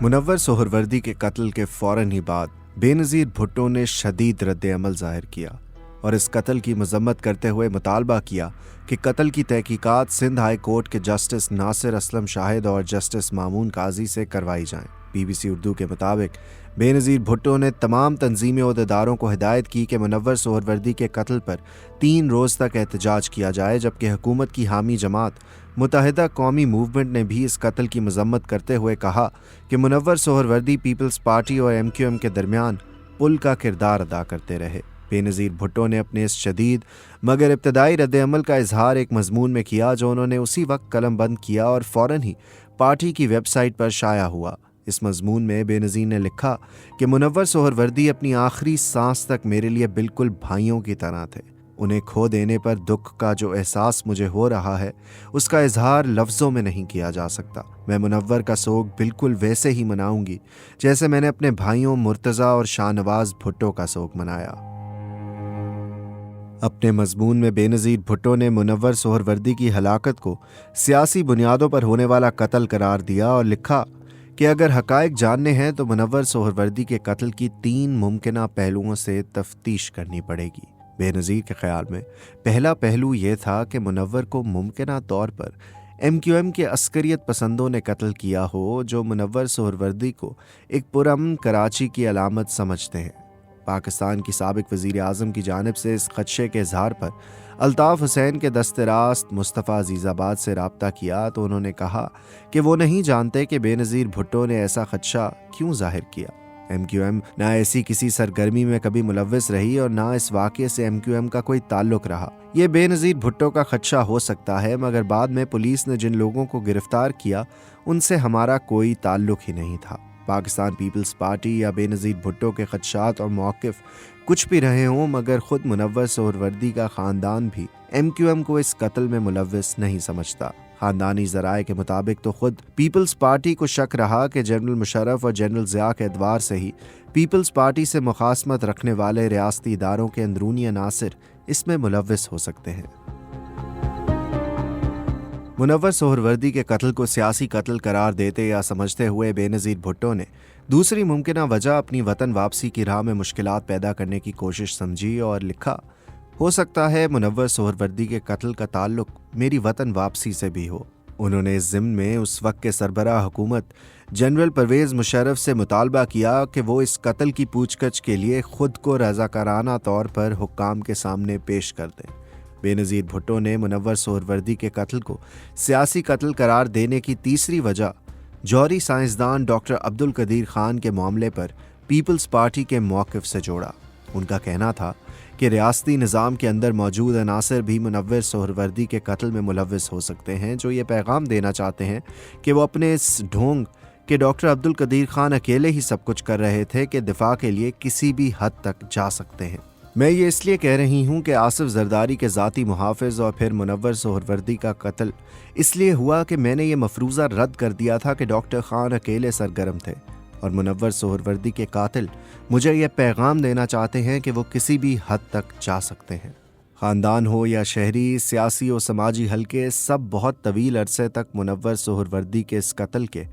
मुनव्वर सोहरवर्दी के कत्ल के फौरन ही बाद बेनज़ीर भुट्टो ने शदीद रद्द-ए-अमल ज़ाहिर किया और इस कत्ल की मज़म्मत करते हुए मुतालबा किया कि कत्ल की तहकीकात सिंध हाई कोर्ट के जस्टिस नासिर असलम शाहिद और जस्टिस मामून काजी से करवाई जाएं। BBC उर्दू के मुताबिक बेनज़ीर भुट्टो ने तमाम तंजीमी अहदेदारों को हिदायत की कि मुनव्वर सोहरवर्दी के कत्ल पर 3 रोज़ तक एहतजाज किया जाए, जबकि हुकूमत की हामी जमात मुत्तहिदा कौमी मूवमेंट ने भी इस कत्ल की मज़म्मत करते हुए कहा कि मुनव्वर सोहरवर्दी पीपल्स पार्टी और MQM के दरमियान पुल का किरदार अदा करते रहे। बेनज़ीर भुट्टो ने अपने इस शदीद मगर इब्तदाई रद्द-ए-अमल का इजहार एक मजमून में किया जो उन्होंने उसी वक्त कलम बंद किया और फ़ौरन ही पार्टी की वेबसाइट पर शाया हुआ। इस मजमून में बेनज़ीर ने लिखा कि मुनव्वर सोहरवर्दी अपनी आखिरी सांस तक मेरे लिए बिल्कुल भाइयों की तरह थे। उन्हें खो देने पर दुख का जो एहसास मुझे हो रहा है उसका इजहार लफ्ज़ों में नहीं किया जा सकता। मैं मुनव्वर का सोग बिल्कुल वैसे ही मनाऊंगी जैसे मैंने अपने भाइयों मुर्तज़ा और शाहनवाज भुट्टो का सोग मनाया। अपने मजमून में बेनज़ीर भुट्टो ने मुनव्वर सोहरवर्दी की हलाकत को सियासी बुनियादों पर होने वाला कत्ल करार दिया और लिखा कि अगर हक़ाइक़ जानने हैं तो मुनव्वर सोहरवर्दी के कत्ल की 3 मुमकिना पहलुओं से तफ्तीश करनी पड़ेगी। बेनज़ीर के ख्याल में पहला पहलू ये था कि मुनव्वर को मुमकिना तौर पर MQM के अस्करियत पसंदों ने कत्ल किया हो, जो मुनव्वर सोहरवर्दी को एक पुरअमन कराची की अलामत समझते हैं। पाकिस्तान की साबिक वज़ीर आज़म की जानिब से इस खदशे के इजहार पर अल्ताफ़ हुसैन के दस्ते रास्त मुस्तफ़ा अज़ीज़ाबाद से रब्ता किया तो उन्होंने कहा कि वो नहीं जानते कि बेनज़ीर भुट्टो ने ऐसा खदशा क्यों ज़ाहिर किया। MQM ना ऐसी किसी सरगर्मी में कभी मुलव्विस रही और ना इस वाक़े से MQM का कोई ताल्लुक़ रहा। ये बेनज़ीर भुट्टो का खदशा हो सकता है, मगर बाद में पुलिस ने जिन लोगों को गिरफ्तार किया उनसे हमारा कोई ताल्लुक़ ही नहीं था। पाकिस्तान पीपल्स पार्टी या बेनज़ीर भुट्टो के खदशात और मौक़िफ़ कुछ भी रहे हों, मगर ख़ुद मुनव्वर सोहरवर्दी का ख़ानदान भी MQM को इस कत्ल में मुलव्विस नहीं समझता। ख़ानदानी ज़राए के मुताबिक तो ख़ुद पीपल्स पार्टी को शक रहा कि जनरल मुशर्रफ और जनरल ज़िया के एतबार से ही पीपल्स पार्टी से मुखासमत रखने वाले रियासती इदारों के अंदरूनी अनासिर इसमें मुलव्विस हो सकते हैं। मुनव्वर सोहरवर्दी के कत्ल को सियासी कत्ल करार देते या समझते हुए बेनज़ीर भुट्टो ने दूसरी मुमकिना वजह अपनी वतन वापसी की राह में मुश्किलात पैदा करने की कोशिश समझी और लिखा, हो सकता है मुनव्वर सोहरवर्दी के कत्ल का ताल्लुक मेरी वतन वापसी से भी हो। उन्होंने इस ज़िम्न में उस वक्त के सरबराह हुकूमत जनरल परवेज़ मुशर्रफ से मुतालबा किया कि वो इस कत्ल की पूछगछ के लिए खुद को रज़ाकाराना तौर पर हुक्काम के सामने पेश कर दें। बेनज़ीर भुट्टो ने मुनव्वर सोहरवर्दी के कत्ल को सियासी कत्ल करार देने की तीसरी वजह जौहरी साइंसदान डॉक्टर अब्दुल कदीर खान के मामले पर पीपल्स पार्टी के मौक़िफ़ से जोड़ा। उनका कहना था कि रियासती निज़ाम के अंदर मौजूद अनासर भी मुनव्वर सोहरवर्दी के कत्ल में मुलव्विस हो सकते हैं, जो ये पैगाम देना चाहते हैं कि वो अपने इस ढोंग कि डॉक्टर अब्दुल कदीर खान अकेले ही सब कुछ कर रहे थे कि दिफा के लिए किसी भी हद तक जा सकते हैं। मैं ये इसलिए कह रही हूँ कि आसिफ जरदारी के ज़ाती मुहाफ़िज़ और फिर मुनव्वर सोहरवर्दी का कत्ल इसलिए हुआ कि मैंने ये मफरूज़ा रद्द कर दिया था कि डॉक्टर खान अकेले सरगर्म थे और मुनव्वर सोहरवर्दी के कातिल मुझे ये पैगाम देना चाहते हैं कि वो किसी भी हद तक जा सकते हैं। ख़ानदान हो या शहरी, सियासी और समाजी हलके, सब बहुत तवील अरसे तक मुनव्वर सोहरवर्दी के इस कत्ल के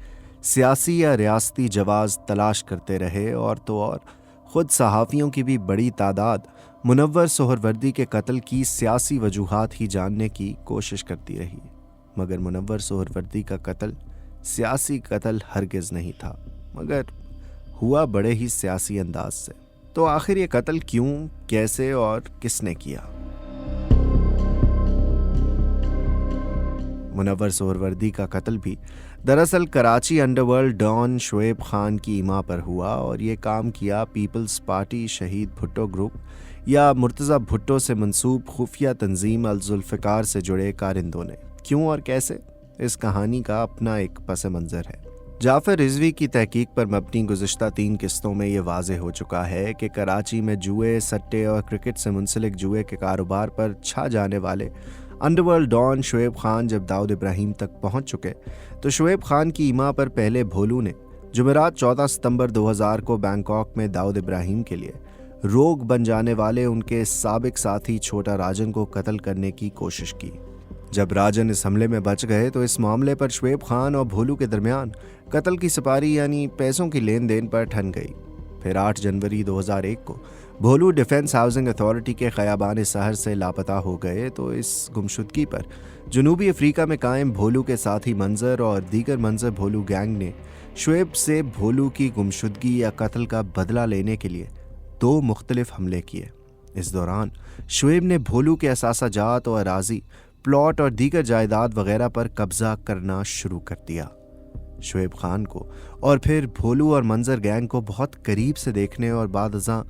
सियासी या रियासती जवाज़ तलाश करते रहे और तो और ख़ुद सहाफ़ियों की भी बड़ी तादाद मुनव्वर सोहरवर्दी के कत्ल की सियासी वजूहात ही जानने की कोशिश करती रही, मगर मुनव्वर सोहरवर्दी का कत्ल सियासी कत्ल हरगिज़ नहीं था, मगर हुआ बड़े ही सियासी अंदाज से। तो आखिर ये कत्ल क्यों, कैसे और किसने किया? मुनव्वर सोहरवर्दी का कत्ल भी दरअसल कराची अंडरवर्ल्ड डॉन शुएब खान की इमा पर हुआ और ये काम किया पीपल्स पार्टी शहीद भुट्टो ग्रुप या मुर्तज़ा भुट्टो से मंसूब खुफिया तंजीम अल-जुल्फ़िकार से जुड़े कारिंदों ने। क्यों और कैसे, इस कहानी का अपना एक पस मंज़र है। जाफ़र रिज़वी की तहकीक पर मबनी गुज़िश्ता 3 किस्तों में ये वाज़े हो चुका है कि कराची में जुए, सट्टे और क्रिकेट से मुंसलिक जुए के कारोबार पर छा जाने वाले अंडरवर्ल्ड डॉन शुएब खान जब दाऊद इब्राहिम तक पहुंच चुके तो शुएब खान की इमा पर पहले भोलू ने जुमेरात 14 सितंबर 2000 को बैंकॉक में दाऊद इब्राहिम के लिए रोग बन जाने वाले उनके साबिक साथी छोटा राजन को कत्ल करने की कोशिश की। जब राजन इस हमले में बच गए तो इस मामले पर शुएब खान और भोलू के दरमियान कत्ल की सिपारी यानी पैसों की लेन देन पर ठन गई। फिर 8 जनवरी 2001 को भोलू डिफेंस हाउसिंग अथॉरिटी के ख़याबान शहर से लापता हो गए तो इस गुमशुदगी पर जनूबी अफ्रीका में कायम भोलू के साथी मंजर और दीगर मंजर भोलू गैंग ने शुएब से भोलू की गुमशुदगी या कत्ल का बदला लेने के लिए 2 मुख्तलिफ हमले किए। इस दौरान शुएब ने भोलू के असासा जात और अराजी, प्लॉट और दीगर जायदाद वगैरह पर कब्जा करना शुरू कर दिया। शुएब खान को और फिर भोलू और मंजर गैंग को बहुत करीब से देखने और बादअज़ां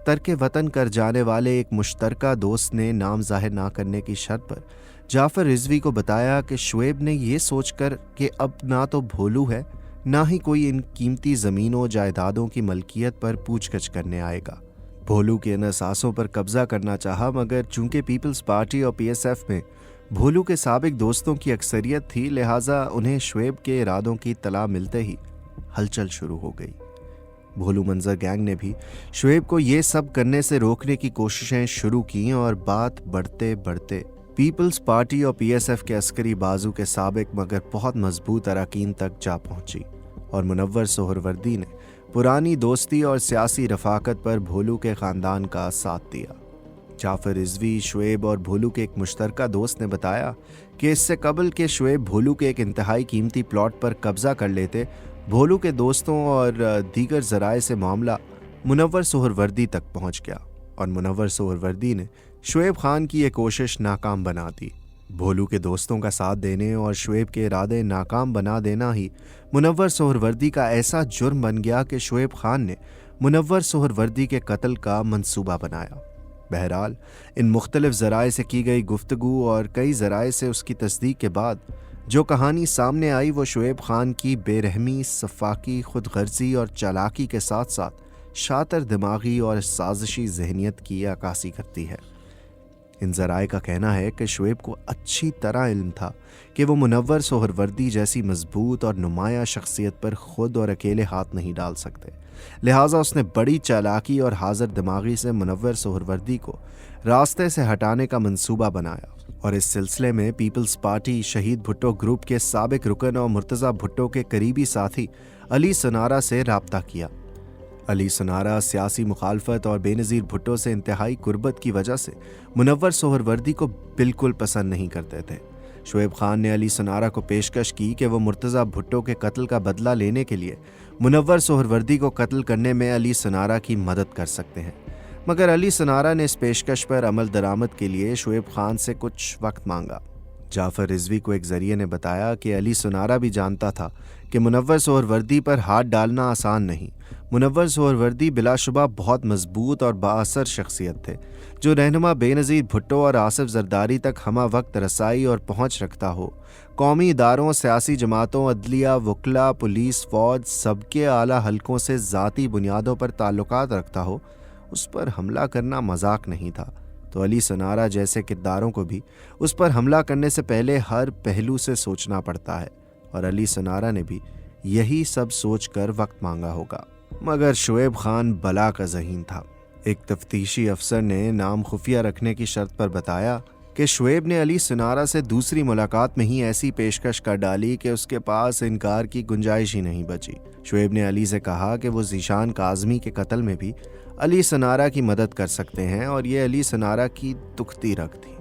तर्क वतन कर जाने वाले एक मुश्तरका दोस्त ने नाम जाहिर ना करने की शर्त पर जाफर रिजवी को बताया कि शुएब ने ये सोचकर कि अब ना तो भोलू है ना ही कोई इन कीमती ज़मीनों जायदादों की मलकियत पर पूछगछ करने आएगा। भोलू के इन असासों पर कब्जा करना चाहा, मगर चूंकि पीपल्स पार्टी और पीएसएफ में भोलू के साबिक दोस्तों की अक्सरियत थी, लिहाजा उन्हें शुएब के इरादों की तला मिलते ही हलचल शुरू हो गई। भोलू मंजर गैंग ने भी शुएब को ये सब करने से रोकने की कोशिशें शुरू की और बात बढ़ते बढ़ते पीपल्स पार्टी और पीएसएफ के अस्करी बाजू के साबिक मगर बहुत मजबूत अरकान तक जा पहुंची और मुनव्वर सोहरवर्दी ने पुरानी दोस्ती और सियासी रफाकत पर भोलू के ख़ानदान का साथ दिया। जाफर रिजवी, शुएब और भोलू के एक मुश्तरका दोस्त ने बताया कि इससे कबल के शुएब भोलू के एक इंतहाई कीमती प्लॉट पर कब्जा कर लेते, भोलू के दोस्तों और दीगर ज़राए से मामला मुनव्वर सोहरवर्दी तक पहुंच गया और मुनव्वर सोहरवर्दी ने शुएब खान की ये कोशिश नाकाम बना दी। भोलू के दोस्तों का साथ देने और शुएब के इरादे नाकाम बना देना ही मुनव्वर सोहरवर्दी का ऐसा जुर्म बन गया कि शुएब खान ने मुनव्वर सोहरवर्दी के कत्ल का मंसूबा बनाया। बहरहाल इन मुख्तलिफ ज़राए से की गई गुफ्तगू और कई ज़राए से उसकी तस्दीक के बाद जो कहानी सामने आई वो शुएब खान की बेरहमी, सफाकी, खुदगर्जी और चालाकी के साथ साथ शातिर दिमागी और साजिशी जहनियत की अक्कासी करती है। इन ज़राए का कहना है कि शुएब को अच्छी तरह इल्म था कि वो मुनव्वर सोहरवर्दी जैसी मजबूत और नुमाया शख्सियत पर खुद और अकेले हाथ नहीं डाल सकते, लिहाजा उसने बड़ी चालाकी और हाजिर दिमागी से मुनव्वर सोहरवर्दी को रास्ते से हटाने का मंसूबा बनाया और इस सिलसिले में पीपल्स पार्टी शहीद भुट्टो ग्रुप के साबिक रुकन और मुर्तज़ा भुट्टो के करीबी साथी अली सनारा से राब्ता किया। अली सनारा सियासी मुखालफत और बेनज़ीर भुट्टो से इंतहाई कुर्बत की वजह से मुनव्वर सोहरवर्दी को बिल्कुल पसंद नहीं करते थे। शुएब खान ने अली सनारा को पेशकश की कि वो मुर्तज़ा भुट्टो के कत्ल का बदला लेने के लिए मुनव्वर सोहरवर्दी को कत्ल करने में अली सनारा की मदद कर सकते हैं, मगर अली सनारा ने इस पेशकश पर अमल दरामद के लिए शुएब खान से कुछ वक्त मांगा। जाफर रिजवी को एक ज़रिए ने बताया कि अली सनारा भी जानता था कि मुनव्वर सोहरवर्दी पर हाथ डालना आसान नहीं। मुनव्वर सोहरवर्दी बिलाशुबा बहुत मजबूत और बाअसर शख्सियत थे जो रहनुमा बेनज़ीर भुट्टो और आसिफ जरदारी तक हमा वक्त रसाई और पहुँच रखता हो, कौमी इदारों, सियासी जमातों, अदलिया, वकला, पुलिस, फ़ौज सबके आला हलकों से ज़ाती बुनियादों पर ताल्लुकात रखता हो, उस पर हमला करना मजाक नहीं था। तो अली सनारा जैसे किरदारों को भी उस पर हमला करने से पहले हर पहलू से सोचना पड़ता है और अली सनारा ने भी यही सब सोचकर वक्त मांगा होगा। मगर शुएब खान बला का ज़हीन था। एक तफ्तीशी अफसर ने नाम खुफिया रखने की शर्त पर बताया कि शुएब ने अली सनारा से दूसरी मुलाकात में ही ऐसी पेशकश कर डाली कि उसके पास इनकार की गुंजाइश ही नहीं बची। शुएब ने अली से कहा कि वो ज़ीशान काज़मी के कत्ल में भी अली सनारा की मदद कर सकते हैं और ये अली सनारा की दुखती रग थी।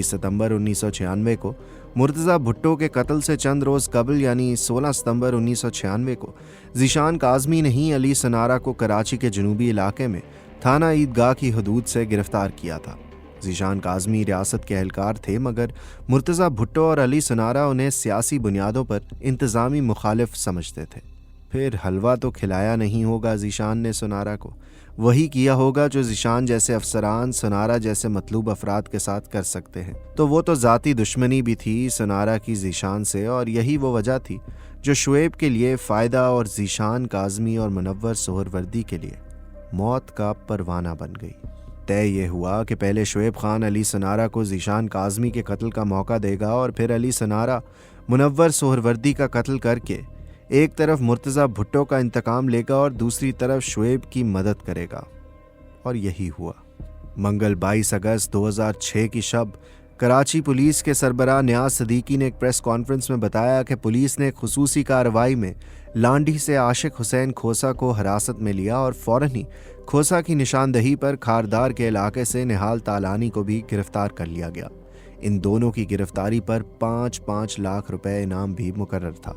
सितंबर 1996 को मुर्तज़ा भुट्टो के कत्ल से चंद रोज़ कबल यानी 16 सितंबर 1996 को ज़ीशान काज़मी ने ही अली सनारा को कराची के जनूबी इलाके में थाना ईदगाह की हदूद से गिरफ्तार किया था। ज़ीशान काज़मी रियासत के एहलकार थे, मगर मुर्तज़ा भुट्टो और अली सनारा उन्हें सियासी बुनियादों पर इंतज़ामी मुखालिफ समझते थे। फिर हलवा तो खिलाया नहीं होगा ज़ीशान ने सनारा को, वही किया होगा जो ज़ीशान जैसे अफसरान सनारा जैसे मतलूब अफराद के साथ कर सकते हैं। तो वो तो ज़ाती दुश्मनी भी थी सनारा की ज़ीशान से, और यही वो वजह थी जो शुएब के लिए फ़ायदा और ज़ीशान काज़मी और मुनव्वर सोहरवर्दी के लिए मौत का परवाना बन गई। तय ये हुआ कि पहले शुएब खान अली सनारा को ज़ीशान काज़मी के कत्ल का मौका देगा और फिर अली सनारा मुनव्वर सोहरवर्दी का कत्ल करके एक तरफ मुर्तज़ा भुट्टो का इंतकाम लेगा और दूसरी तरफ शुएब की मदद करेगा। और यही हुआ। मंगल 22 अगस्त 2006 की शब कराची पुलिस के सरबराह नियाज सदीकी ने एक प्रेस कॉन्फ्रेंस में बताया कि पुलिस ने एक खुसूसी कार्रवाई में लांडी से आशिक हुसैन खोसा को हिरासत में लिया और फौरन ही खोसा की निशानदही पर खारदार के इलाके से निहाल तालानी को भी गिरफ्तार कर लिया गया। इन दोनों की गिरफ्तारी पर 5-5 लाख रुपए इनाम भी मुकर्रर था।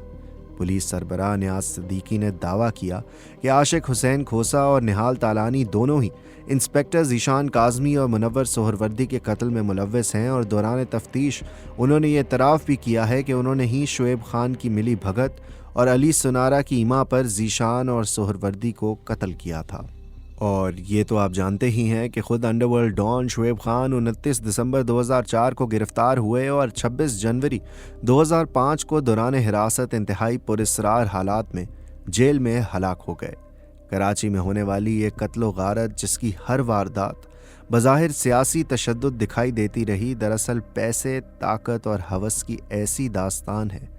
पुलिस सरबराह नियाज सदीकी ने दावा किया कि आशिक हुसैन खोसा और निहाल तालानी दोनों ही इंस्पेक्टर ज़ीशान काज़मी और मुनव्वर सोहरवर्दी के कत्ल में मुलव्वस हैं और दौरान तफ्तीश उन्होंने ये इतराफ़ भी किया है कि उन्होंने ही शुएब खान की मिली भगत और अली सुनारा की इमा पर ज़ीशान और सोहरवर्दी को कत्ल किया था। और ये तो आप जानते ही हैं कि खुद अंडरवर्ल्ड डॉन शुएब खान 29 दिसंबर 2004 को गिरफ्तार हुए और 26 जनवरी 2005 को दौरान हिरासत इंतहाई पुरस्रार हालात में जेल में हलाक हो गए। कराची में होने वाली ये कत्लो गारत, जिसकी हर वारदात बज़ाहिर सियासी तशद्दुद दिखाई देती रही, दरअसल पैसे, ताकत और हवस की ऐसी दास्तान है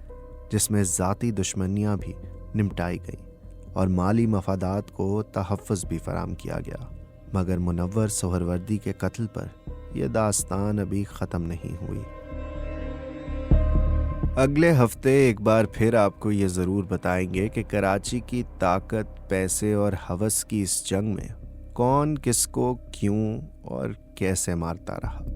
जिसमें ज़ाती दुश्मनियाँ भी निपटाई गई और माली मफादात को तहफ़्फ़ुज़ भी फराम किया गया। मगर मुनव्वर सोहरवर्दी के कत्ल पर यह दास्तान अभी ख़त्म नहीं हुई। अगले हफ्ते एक बार फिर आपको ये ज़रूर बताएंगे कि कराची की ताकत, पैसे और हवस की इस जंग में कौन किसको क्यों और कैसे मारता रहा।